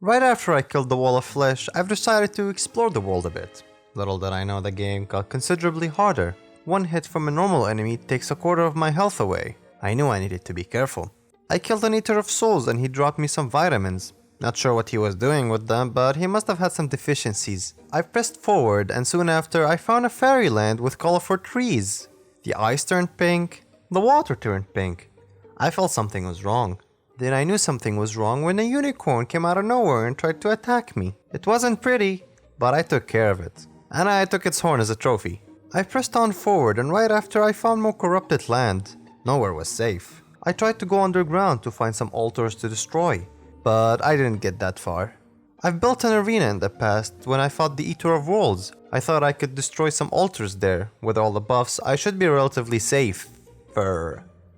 Right after I killed the wall of flesh, I've decided to explore the world a bit. Little did I know the game got considerably harder. One hit from a normal enemy takes a quarter of my health away. I knew I needed to be careful. I killed an Eater of Souls and he dropped me some vitamins. Not sure what he was doing with them, but he must have had some deficiencies. I pressed forward and soon after I found a fairyland with colorful trees. The ice turned pink, the water turned pink. I felt something was wrong. Then I knew something was wrong when a unicorn came out of nowhere and tried to attack me. It wasn't pretty, but I took care of it. And I took its horn as a trophy. I pressed on forward and right after I found more corrupted land. Nowhere was safe. I tried to go underground to find some altars to destroy, but I didn't get that far. I've built an arena in the past when I fought the Eater of Worlds. I thought I could destroy some altars there. With all the buffs, I should be relatively safe.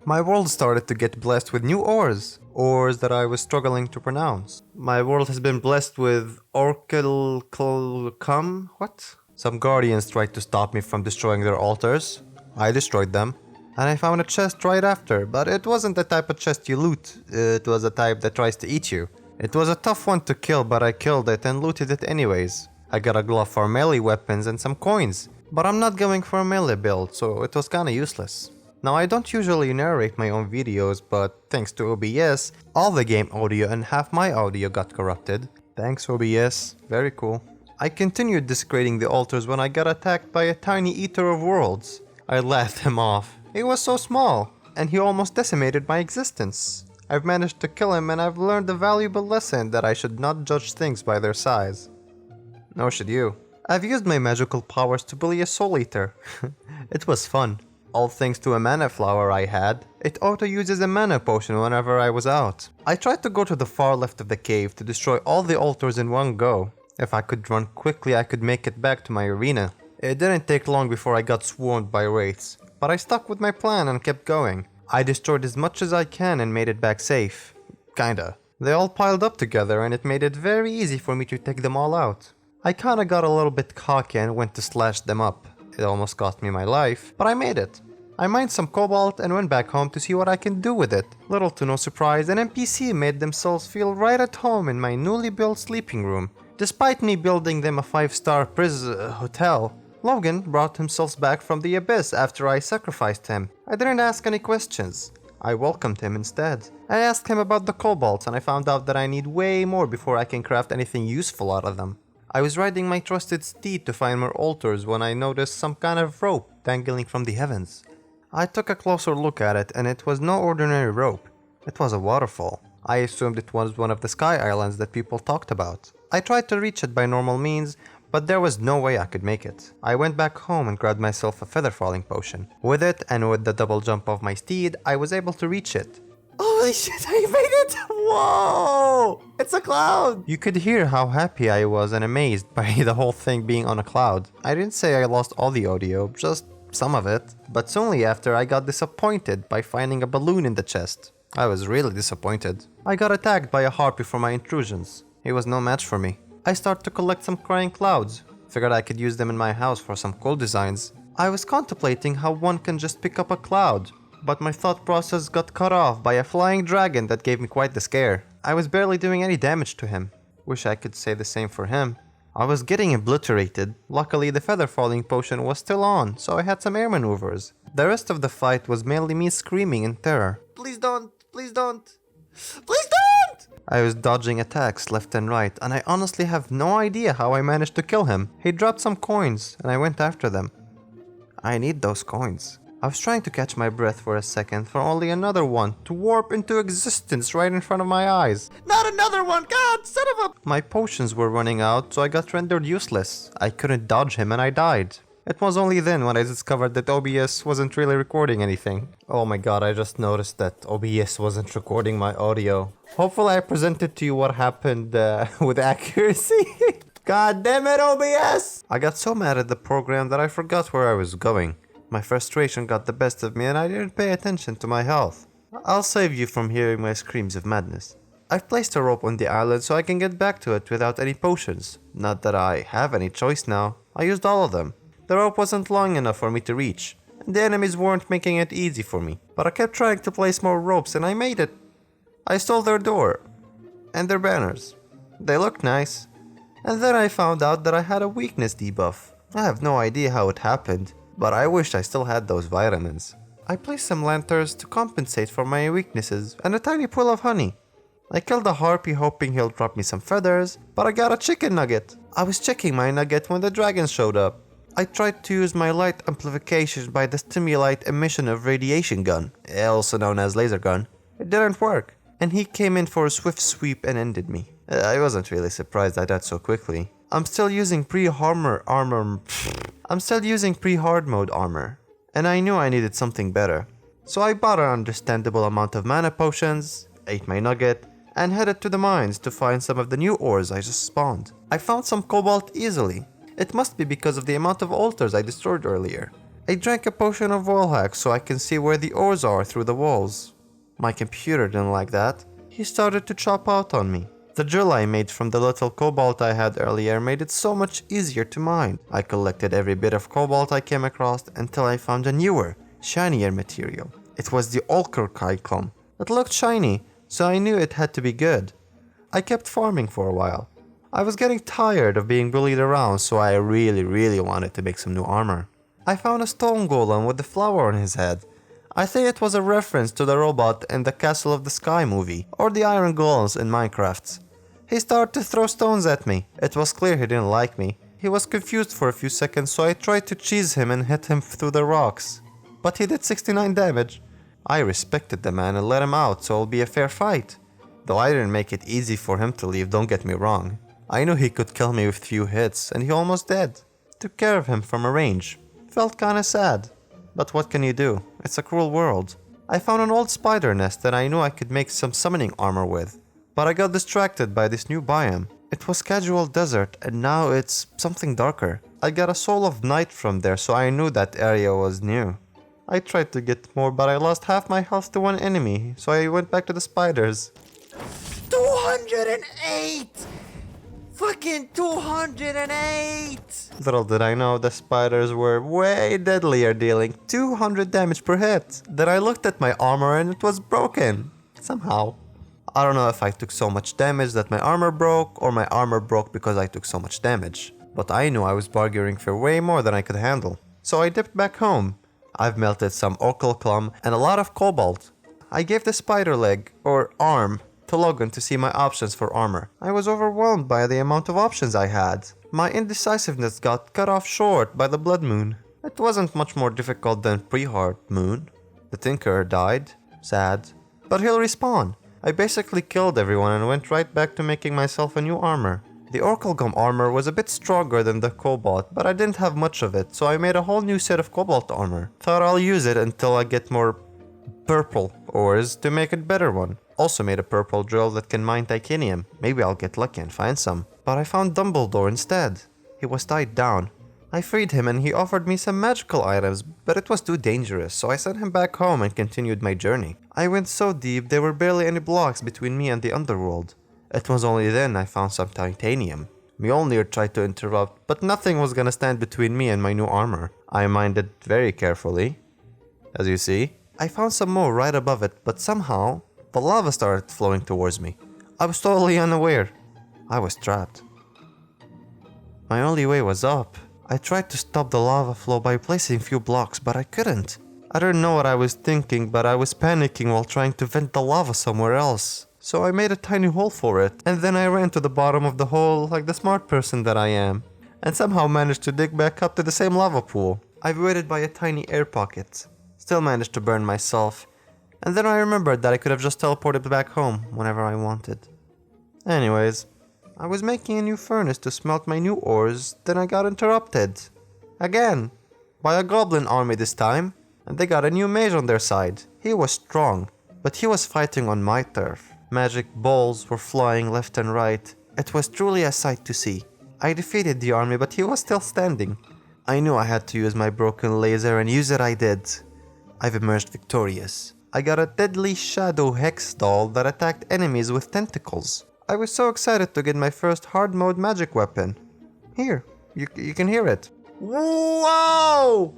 My world started to get blessed with new ores that I was struggling to pronounce. My world has been blessed with what? Some guardians tried to stop me from destroying their altars. I destroyed them. And I found a chest right after, but it wasn't the type of chest you loot. It was a type that tries to eat you. It was a tough one to kill, but I killed it and looted it anyways. I got a glove for melee weapons and some coins, but I'm not going for a melee build, so it was kinda useless. Now I don't usually narrate my own videos, but thanks to OBS, all the game audio and half my audio got corrupted. Thanks OBS, very cool. I continued desecrating the altars when I got attacked by a tiny Eater of Worlds. I laughed him off. He was so small, and he almost decimated my existence. I've managed to kill him and I've learned a valuable lesson that I should not judge things by their size. Nor should you. I've used my magical powers to bully a Soul Eater. It was fun. All thanks to a mana flower I had, it auto-uses a mana potion whenever I was out. I tried to go to the far left of the cave to destroy all the altars in one go. If I could run quickly I could make it back to my arena. It didn't take long before I got swarmed by wraiths, but I stuck with my plan and kept going. I destroyed as much as I can and made it back safe. Kinda. They all piled up together and it made it very easy for me to take them all out. I kinda got a little bit cocky and went to slash them up. It almost cost me my life, but I made it. I mined some cobalt and went back home to see what I can do with it. Little to no surprise, an NPC made themselves feel right at home in my newly built sleeping room. Despite me building them a 5-star hotel, Logan brought himself back from the abyss after I sacrificed him. I didn't ask any questions. I welcomed him instead. I asked him about the kobolds and I found out that I need way more before I can craft anything useful out of them. I was riding my trusted steed to find more altars when I noticed some kind of rope dangling from the heavens. I took a closer look at it and it was no ordinary rope. It was a waterfall. I assumed it was one of the sky islands that people talked about. I tried to reach it by normal means, but there was no way I could make it. I went back home and grabbed myself a feather falling potion. With it and with the double jump of my steed, I was able to reach it. Holy shit, I made it! Whoa! It's a cloud! You could hear how happy I was and amazed by the whole thing being on a cloud. I didn't say I lost all the audio, just some of it. But soonly after I got disappointed by finding a balloon in the chest. I was really disappointed. I got attacked by a harpy for my intrusions. He was no match for me. I started to collect some crying clouds. Figured I could use them in my house for some cool designs. I was contemplating how one can just pick up a cloud, but my thought process got cut off by a flying dragon that gave me quite the scare. I was barely doing any damage to him. Wish I could say the same for him. I was getting obliterated. Luckily the feather falling potion was still on, so I had some air maneuvers. The rest of the fight was mainly me screaming in terror. Please don't! Please don't! Please don't! I was dodging attacks left and right, and I honestly have no idea how I managed to kill him. He dropped some coins, and I went after them. I need those coins. I was trying to catch my breath for a second for only another one to warp into existence right in front of my eyes. Not another one! God, son of a... My potions were running out, so I got rendered useless. I couldn't dodge him and I died. It was only then when I discovered that OBS wasn't really recording anything. Oh my god, I just noticed that OBS wasn't recording my audio. Hopefully I presented to you what happened with accuracy. God damn it, OBS! I got so mad at the program that I forgot where I was going. My frustration got the best of me and I didn't pay attention to my health. I'll save you from hearing my screams of madness. I've placed a rope on the island so I can get back to it without any potions. Not that I have any choice now. I used all of them. The rope wasn't long enough for me to reach, and the enemies weren't making it easy for me. But I kept trying to place more ropes and I made it. I stole their door. And their banners. They looked nice. And then I found out that I had a weakness debuff. I have no idea how it happened, but I wished I still had those vitamins. I placed some lanterns to compensate for my weaknesses and a tiny pool of honey. I killed a harpy hoping he'll drop me some feathers, but I got a chicken nugget. I was checking my nugget when the dragon showed up. I tried to use my light amplification by the stimulate emission of radiation gun, also known as laser gun. It didn't work, and he came in for a swift sweep and ended me. I wasn't really surprised I died so quickly. I'm still using pre-hard mode armor, and I knew I needed something better. So I bought an understandable amount of mana potions, ate my nugget, and headed to the mines to find some of the new ores I just spawned. I found some cobalt easily. It must be because of the amount of altars I destroyed earlier. I drank a potion of wall hack so I can see where the ores are through the walls. My computer didn't like that. He started to chop out on me. The drill I made from the little cobalt I had earlier made it so much easier to mine. I collected every bit of cobalt I came across until I found a newer, shinier material. It was the ochre kyclone. It looked shiny, so I knew it had to be good. I kept farming for a while. I was getting tired of being bullied around, so I really wanted to make some new armor. I found a stone golem with a flower on his head. I think it was a reference to the robot in the Castle of the Sky movie, or the iron golems in Minecraft. He started to throw stones at me. It was clear he didn't like me. He was confused for a few seconds, so I tried to cheese him and hit him through the rocks. But he did 69 damage. I respected the man and let him out, so it'll be a fair fight. Though I didn't make it easy for him to leave, don't get me wrong. I knew he could kill me with few hits, and he almost did. Took care of him from a range. Felt kinda sad. But what can you do? It's a cruel world. I found an old spider nest that I knew I could make some summoning armor with. But I got distracted by this new biome. It was casual desert, and now it's something darker. I got a soul of night from there, so I knew that area was new. I tried to get more, but I lost half my health to one enemy, so I went back to the spiders. 208! Fucking 208! Little did I know the spiders were way deadlier, dealing 200 damage per hit. Then I looked at my armor and it was broken. Somehow. I don't know if I took so much damage that my armor broke, or my armor broke because I took so much damage. But I knew I was bargaining for way more than I could handle. So I dipped back home. I've melted some ochre and a lot of cobalt. I gave the spider leg, or arm, to Logan to see my options for armor. I was overwhelmed by the amount of options I had. My indecisiveness got cut off short by the blood moon. It wasn't much more difficult than pre-Hardmode. The Tinkerer died. Sad. But he'll respawn. I basically killed everyone and went right back to making myself a new armor. The Orkelgum armor was a bit stronger than the Cobalt, but I didn't have much of it, so I made a whole new set of Cobalt armor. Thought I'll use it until I get more purple ores to make a better one. Also made a purple drill that can mine titanium. Maybe I'll get lucky and find some. But I found Dumbledore instead. He was tied down. I freed him and he offered me some magical items, but it was too dangerous, so I sent him back home and continued my journey. I went so deep there were barely any blocks between me and the underworld. It was only then I found some titanium. Mjolnir tried to interrupt, but nothing was gonna stand between me and my new armor. I mined it very carefully. As you see, I found some more right above it, but somehow, the lava started flowing towards me. I was totally unaware. I was trapped. My only way was up. I tried to stop the lava flow by placing few blocks, but I couldn't. I don't know what I was thinking, but I was panicking while trying to vent the lava somewhere else. So I made a tiny hole for it, and then I ran to the bottom of the hole like the smart person that I am, and somehow managed to dig back up to the same lava pool. I've waited by a tiny air pocket. Still managed to burn myself, and then I remembered that I could have just teleported back home whenever I wanted. Anyways, I was making a new furnace to smelt my new ores, then I got interrupted. Again, by a goblin army this time, and they got a new mage on their side. He was strong, but he was fighting on my turf. Magic balls were flying left and right. It was truly a sight to see. I defeated the army, but he was still standing. I knew I had to use my broken laser, and use it I did. I've emerged victorious. I got a deadly shadow hex doll that attacked enemies with tentacles. I was so excited to get my first hard mode magic weapon. Here, you can hear it. Whoa!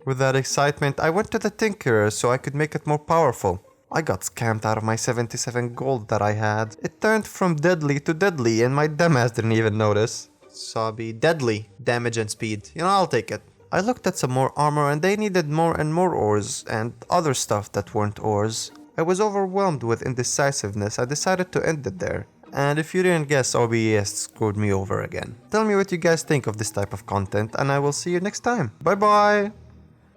With that excitement, I went to the Tinkerer so I could make it more powerful. I got scammed out of my 77 gold that I had. It turned from deadly to deadly and my dumbass didn't even notice. Sabi, deadly, damage and speed. You know, I'll take it. I looked at some more armor and they needed more and more ores and other stuff that weren't ores. I was overwhelmed with indecisiveness. I decided to end it there. And if you didn't guess, OBS screwed me over again. Tell me what you guys think of this type of content and I will see you next time. Bye bye!